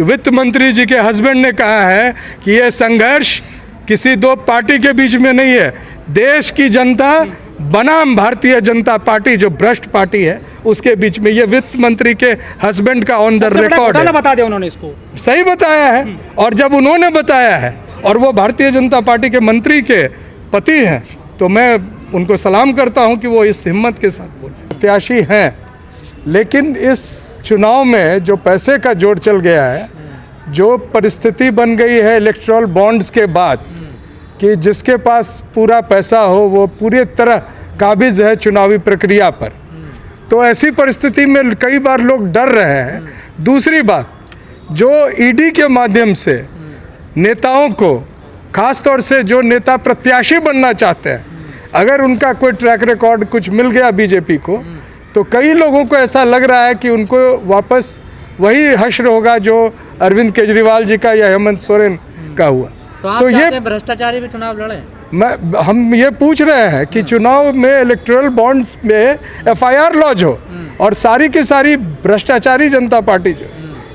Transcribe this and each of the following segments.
वित्त मंत्री जी के हस्बैंड ने कहा है कि यह संघर्ष किसी दो पार्टी के बीच में नहीं है, देश की जनता बनाम भारतीय जनता पार्टी जो भ्रष्ट पार्टी है उसके बीच में। ये वित्त मंत्री के हस्बैंड का ऑन द रिकॉर्ड है। बता दिया उन्होंने, इसको सही बताया है। और जब उन्होंने बताया है और वो भारतीय जनता पार्टी के मंत्री के पति हैं तो मैं उनको सलाम करता हूं कि वो इस हिम्मत के साथ बोले। प्रत्याशी हैं, लेकिन इस चुनाव में जो पैसे का जोड़ चल गया है, जो परिस्थिति बन गई है इलेक्टोरल बॉन्ड्स के बाद कि जिसके पास पूरा पैसा हो वो पूरी तरह काबिज है चुनावी प्रक्रिया पर, तो ऐसी परिस्थिति में कई बार लोग डर रहे हैं। दूसरी बात, जो ईडी के माध्यम से नेताओं को, खास तौर से जो नेता प्रत्याशी बनना चाहते हैं, अगर उनका कोई ट्रैक रिकॉर्ड कुछ मिल गया बीजेपी को, तो कई लोगों को ऐसा लग रहा है कि उनको वापस वही हश्र होगा जो अरविंद केजरीवाल जी का या हेमंत सोरेन का हुआ। तो ये भ्रष्टाचारी भी चुनाव लड़े। हम ये पूछ रहे हैं कि चुनाव में इलेक्टोरल बॉन्ड्स में एफआईआर लॉन्च हो और सारी की सारी भ्रष्टाचारी जनता पार्टी जो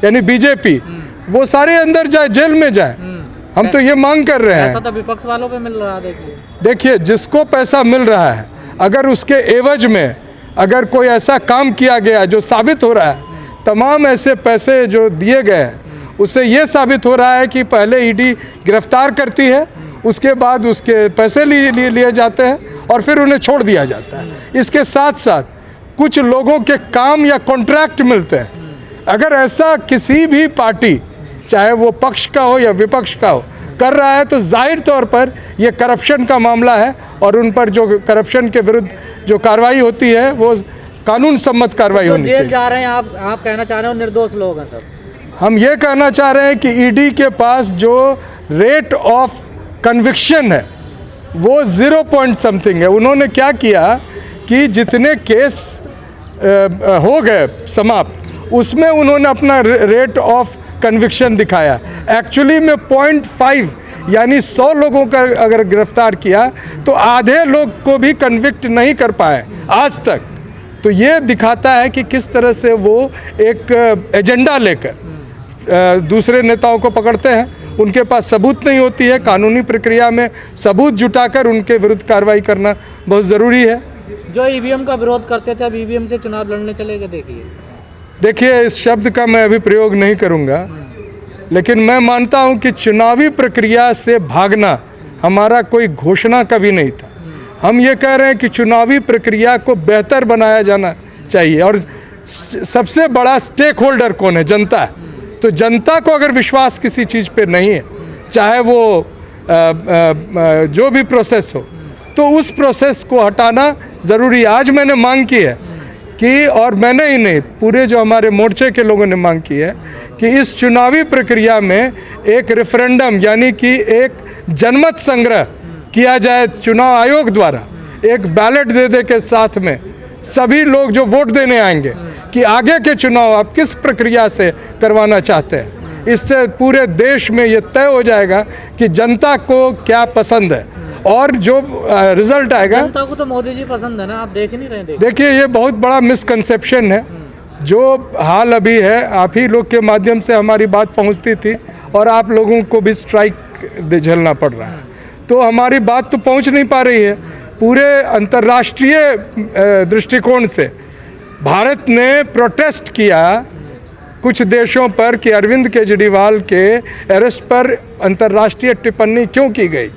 यानी बीजेपी वो सारे अंदर जाए, जेल में जाए। हम तो ये मांग कर रहे हैं। ऐसा तो विपक्ष वालों पे मिल रहा है। देखिए, जिसको पैसा मिल रहा है, अगर उसके एवज में अगर कोई ऐसा काम किया गया जो साबित हो रहा है, तमाम ऐसे पैसे जो दिए गए हैं उससे ये साबित हो रहा है कि पहले ईडी गिरफ्तार करती है, उसके बाद उसके पैसे लिए जाते हैं और फिर उन्हें छोड़ दिया जाता है। इसके साथ साथ कुछ लोगों के काम या कॉन्ट्रैक्ट मिलते हैं। अगर ऐसा किसी भी पार्टी, चाहे वो पक्ष का हो या विपक्ष का हो, कर रहा है तो जाहिर तौर पर यह करप्शन का मामला है और उन पर जो करप्शन के विरुद्ध जो कार्रवाई होती है वो कानून सम्मत कार्रवाई होनी चाहिए। जेल जा रहे हैं आप कहना चाह रहे हो निर्दोष लोग हैं सर? हम ये कहना चाह रहे हैं कि ईडी के पास जो रेट ऑफ कन्विक्शन है वो 0 पॉइंट समथिंग है। उन्होंने क्या किया कि जितने केस हो गए समाप्त, उसमें उन्होंने अपना रेट ऑफ कन्विक्शन दिखाया। एक्चुअली में 0.5 यानी 100 लोगों का अगर गिरफ्तार किया तो आधे लोग को भी कन्विक्ट नहीं कर पाए आज तक। तो ये दिखाता है कि किस तरह से वो एक एजेंडा लेकर दूसरे नेताओं को पकड़ते हैं। उनके पास सबूत नहीं होती है, कानूनी प्रक्रिया में सबूत जुटाकर उनके विरुद्ध कार्रवाई करना बहुत ज़रूरी है। जो ईवीएम का विरोध करते थे अब ईवीएम से चुनाव लड़ने चले गए। देखिए, इस शब्द का मैं अभी प्रयोग नहीं करूंगा, लेकिन मैं मानता हूं कि चुनावी प्रक्रिया से भागना हमारा कोई घोषणा कभी नहीं था। हम ये कह रहे हैं कि चुनावी प्रक्रिया को बेहतर बनाया जाना चाहिए और सबसे बड़ा स्टेक होल्डर कौन है? जनता है। तो जनता को अगर विश्वास किसी चीज़ पे नहीं है, चाहे वो जो भी प्रोसेस हो, तो उस प्रोसेस को हटाना ज़रूरी है। आज मैंने मांग की है कि, और मैंने ही नहीं, पूरे जो हमारे मोर्चे के लोगों ने मांग की है कि इस चुनावी प्रक्रिया में एक रेफरेंडम यानी कि एक जनमत संग्रह किया जाए चुनाव आयोग द्वारा। एक बैलेट दे के साथ में सभी लोग जो वोट देने आएंगे कि आगे के चुनाव आप किस प्रक्रिया से करवाना चाहते हैं। इससे पूरे देश में ये तय हो जाएगा कि जनता को क्या पसंद है और जो रिजल्ट आएगा। जनता को तो मोदी जी पसंद है ना, आप देख नहीं रहे? देखिए, ये बहुत बड़ा मिसकंसेप्शन है जो हाल अभी है। आप ही लोग के माध्यम से हमारी बात पहुंचती थी और आप लोगों को भी स्ट्राइक झेलना पड़ रहा है, तो हमारी बात तो पहुंच नहीं पा रही है। पूरे अंतर्राष्ट्रीय दृष्टिकोण से भारत ने प्रोटेस्ट किया कुछ देशों पर कि अरविंद केजरीवाल के अरेस्ट पर अंतर्राष्ट्रीय टिप्पणी क्यों की गई।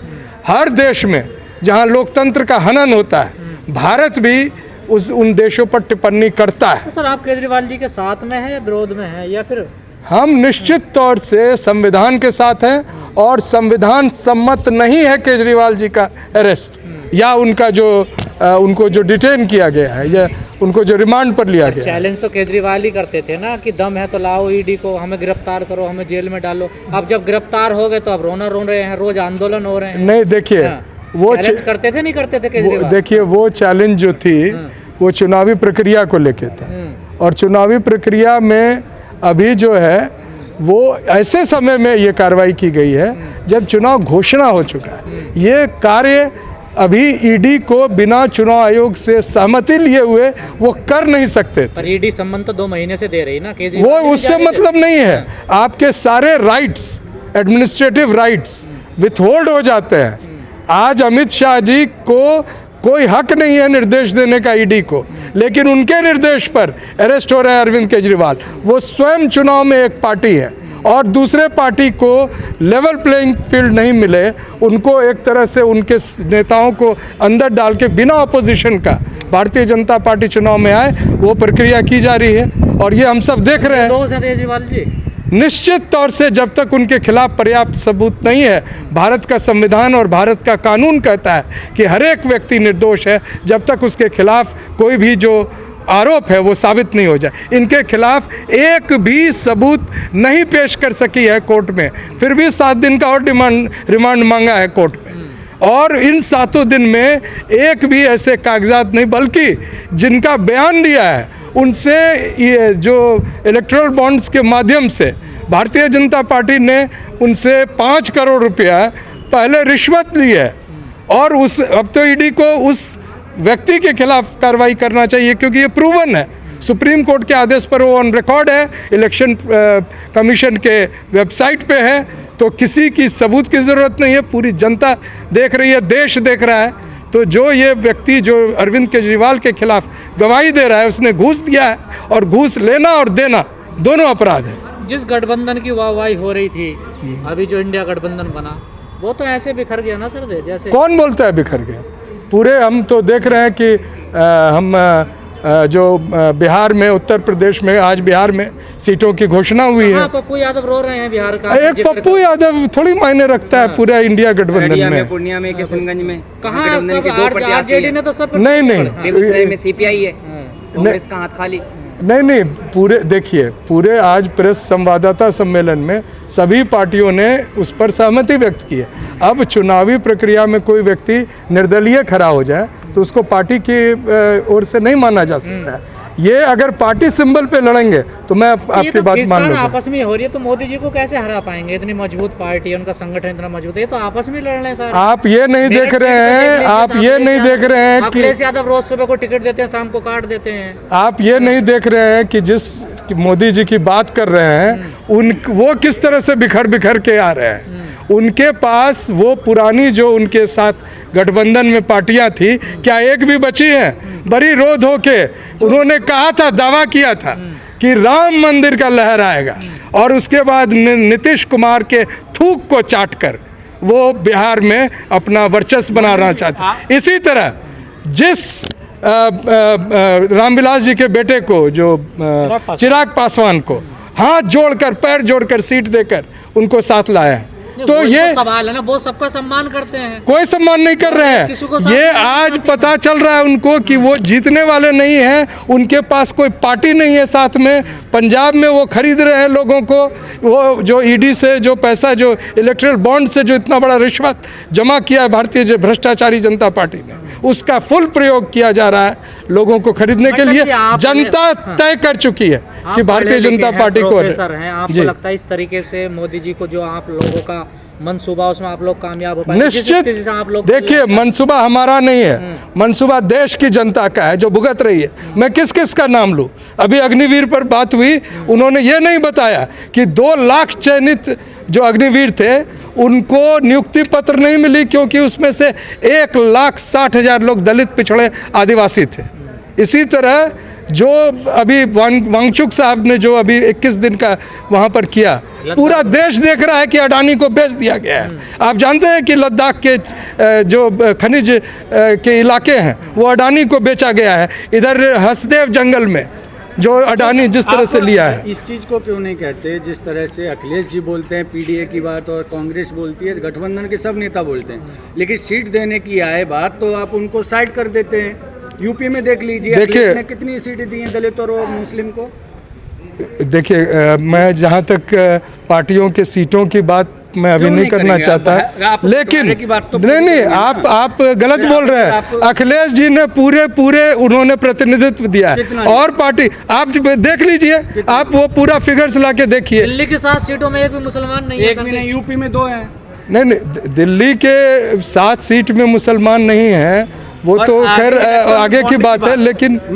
हर देश में जहां लोकतंत्र का हनन होता है, भारत भी उन देशों पर टिप्पणी करता है। तो सर, आप केजरीवाल जी के साथ में हैं या विरोध में हैं, या फिर? हम निश्चित तौर से संविधान के साथ हैं और संविधान सम्मत नहीं है केजरीवाल जी का अरेस्ट या उनका जो उनको जो डिटेन किया गया है या उनको जो रिमांड पर लिया गया। चैलेंज तो केजरीवाल ही करते थे ना कि दम है तो लाओ ईडी को, हमें गिरफ्तार करो, हमें जेल में डालो। अब जब गिरफ्तार हो गए तो अब रोना रो रहे हैं, रोज आंदोलन हो रहे हैं। नहीं, देखिए, वो चैलेंज करते थे, नहीं करते थे केजरीवाल? देखिए, वो चैलेंज जो थी वो चुनावी प्रक्रिया को लेके था और चुनावी प्रक्रिया में अभी जो है वो ऐसे समय में ये कार्रवाई की गई है जब चुनाव घोषणा हो चुका है। ये कार्य अभी ईडी को बिना चुनाव आयोग से सहमति लिए हुए वो कर नहीं सकते थे। पर ईडी संबंध तो 2 महीने से दे रही ना, वो उससे मतलब नहीं है। आपके सारे राइट्स, एडमिनिस्ट्रेटिव राइट्स विथहोल्ड हो जाते हैं। आज अमित शाह जी को कोई हक नहीं है निर्देश देने का ईडी को, लेकिन उनके निर्देश पर अरेस्ट हो रहे हैं अरविंद केजरीवाल। वो स्वयं चुनाव में एक पार्टी है और दूसरे पार्टी को लेवल प्लेइंग फील्ड नहीं मिले, उनको एक तरह से उनके नेताओं को अंदर डाल के बिना अपोजिशन का भारतीय जनता पार्टी चुनाव में आए, वो प्रक्रिया की जा रही है और ये हम सब देख रहे हैं। दोष है केजरीवाल जी? निश्चित तौर से जब तक उनके खिलाफ पर्याप्त सबूत नहीं है, भारत का संविधान और भारत का कानून कहता है कि हर एक व्यक्ति निर्दोष है जब तक उसके खिलाफ कोई भी जो आरोप है वो साबित नहीं हो जाए। इनके खिलाफ एक भी सबूत नहीं पेश कर सकी है कोर्ट में, फिर भी 7 दिन का और रिमांड मांगा है कोर्ट में। और इन 7 दिन में एक भी ऐसे कागजात नहीं, बल्कि जिनका बयान दिया है उनसे ये जो इलेक्टोरल बॉन्ड्स के माध्यम से भारतीय जनता पार्टी ने उनसे 5 करोड़ रुपया पहले रिश्वत ली है और अब तो ईडी को उस व्यक्ति के खिलाफ कार्रवाई करना चाहिए, क्योंकि ये प्रूवन है, सुप्रीम कोर्ट के आदेश पर वो ऑन रिकॉर्ड है, इलेक्शन कमीशन के वेबसाइट पे है। तो किसी की सबूत की ज़रूरत नहीं है, पूरी जनता देख रही है, देश देख रहा है। तो जो ये व्यक्ति जो अरविंद केजरीवाल के खिलाफ गवाही दे रहा है, उसने घूस दिया है और घूस लेना और देना दोनों अपराध है। जिस गठबंधन की वाहवाही हो रही थी, अभी जो इंडिया गठबंधन बना, वो तो ऐसे बिखर गया ना सर, जैसे कौन बोलता है बिखर गया? पूरे हम तो देख रहे हैं कि हम जो बिहार में, उत्तर प्रदेश में, आज बिहार में सीटों की घोषणा हुई है। पप्पू यादव रो रहे हैं बिहार का। एक पप्पू यादव थोड़ी मायने रखता है पूरा इंडिया गठबंधन में। पूर्णिया में, किशनगंज में कहाँ सब आरजेडी ने तो सब नहीं बेगूसराय में सीपीआई है, कांग्रेस का हाथ खाली। नहीं पूरे देखिए, पूरे आज प्रेस संवाददाता सम्मेलन में सभी पार्टियों ने उस पर सहमति व्यक्त की है। अब चुनावी प्रक्रिया में कोई व्यक्ति निर्दलीय खड़ा हो जाए तो उसको पार्टी की ओर से नहीं माना जा सकता है। ये अगर पार्टी सिंबल पे लड़ेंगे तो मैं आपकी बात मान लूंगा। आपस में हो रही है तो मोदी जी को कैसे हरा पाएंगे? इतनी मजबूत पार्टी है, उनका संगठन इतना मजबूत है, तो आपस में लड़ रहे हैं सर। आप ये नहीं देख रहे हैं, आप ये नहीं देख रहे हैं कि अखिलेश यादव रोज सुबह को टिकट देते हैं, शाम को काट देते हैं। आप ये नहीं देख रहे हैं कि जिस मोदी जी की बात कर रहे हैं वो किस तरह से बिखर के आ रहे हैं। उनके पास वो पुरानी जो उनके साथ गठबंधन में पार्टियां थी, क्या एक भी बची है? बड़ी रोध होके उन्होंने कहा था, दावा किया था कि राम मंदिर का लहर आएगा, और उसके बाद नीतीश कुमार के थूक को चाटकर वो बिहार में अपना वर्चस्व बनाना चाहते। इसी तरह जिस रामविलास जी के बेटे को, जो चिराग पासवान को हाथ जोड़कर, पैर जोड़कर सीट देकर उनको साथ लाया है। तो ये सवाल है ना, वो सबका सम्मान करते हैं, कोई सम्मान नहीं कर रहे हैं। ये आज पता चल रहा है उनको कि वो जीतने वाले नहीं हैं, उनके पास कोई पार्टी नहीं है साथ में। पंजाब में वो खरीद रहे हैं लोगों को, वो जो ईडी से जो पैसा, जो इलेक्टोरल बॉन्ड से जो इतना बड़ा रिश्वत जमा किया है भारतीय भ्रष्टाचारी जनता पार्टी ने, उसका फुल प्रयोग किया जा रहा है लोगों को खरीदने के लिए। जनता तय कर चुकी है कि भारतीय जनता पार्टी को है। आपको लगता है इस तरीके से मोदी जी को जो आप लोगों का मनसूबा, उसमें आप लोग कामयाब हो पाएंगे? निश्चित। आप लोग देखिए, मनसूबा हमारा नहीं है, मनसूबा देश की जनता का है जो भुगत रही है। मैं किस किस का नाम लूं? अभी अग्निवीर पर बात हुई, उन्होंने ये नहीं बताया कि 2 लाख चयनित जो अग्निवीर थे उनको नियुक्ति पत्र नहीं मिली, क्योंकि उसमें से 1,60,000 लोग दलित, पिछड़े, आदिवासी थे। इसी तरह जो अभी वांगचुक साहब ने जो अभी 21 दिन का वहाँ पर किया, पूरा देश देख रहा है कि अडानी को बेच दिया गया है। आप जानते हैं कि लद्दाख के जो खनिज के इलाके हैं वो अडानी को बेचा गया है। इधर हसदेव जंगल में जो अडानी जिस तरह से लिया है। इस चीज़ को क्यों नहीं कहते? जिस तरह से अखिलेश जी बोलते हैं पीडीए की बात, और कांग्रेस बोलती है, गठबंधन के सब नेता बोलते हैं, लेकिन सीट देने की आए बात तो आप उनको साइड कर देते हैं। यूपी में देख लीजिए, अखिलेश ने कितनी सीटें दी हैं दलित और मुस्लिम को। देखिए, मैं जहाँ तक पार्टियों के सीटों की बात मैं अभी नहीं करना चाहता है, लेकिन नहीं, आप गलत बोल रहे हैं। अखिलेश जी ने पूरे उन्होंने प्रतिनिधित्व दिया है, और पार्टी आप देख लीजिए, आप वो पूरा फिगर्स ला के देखिए। दिल्ली की 7 सीटों में एक भी मुसलमान नहीं है। एक भी नहीं, यूपी में 2 हैं। नहीं नहीं, दिल्ली के 7 सीट में मुसलमान नहीं हैं, वो और तो खैर आगे आगे की बात है, लेकिन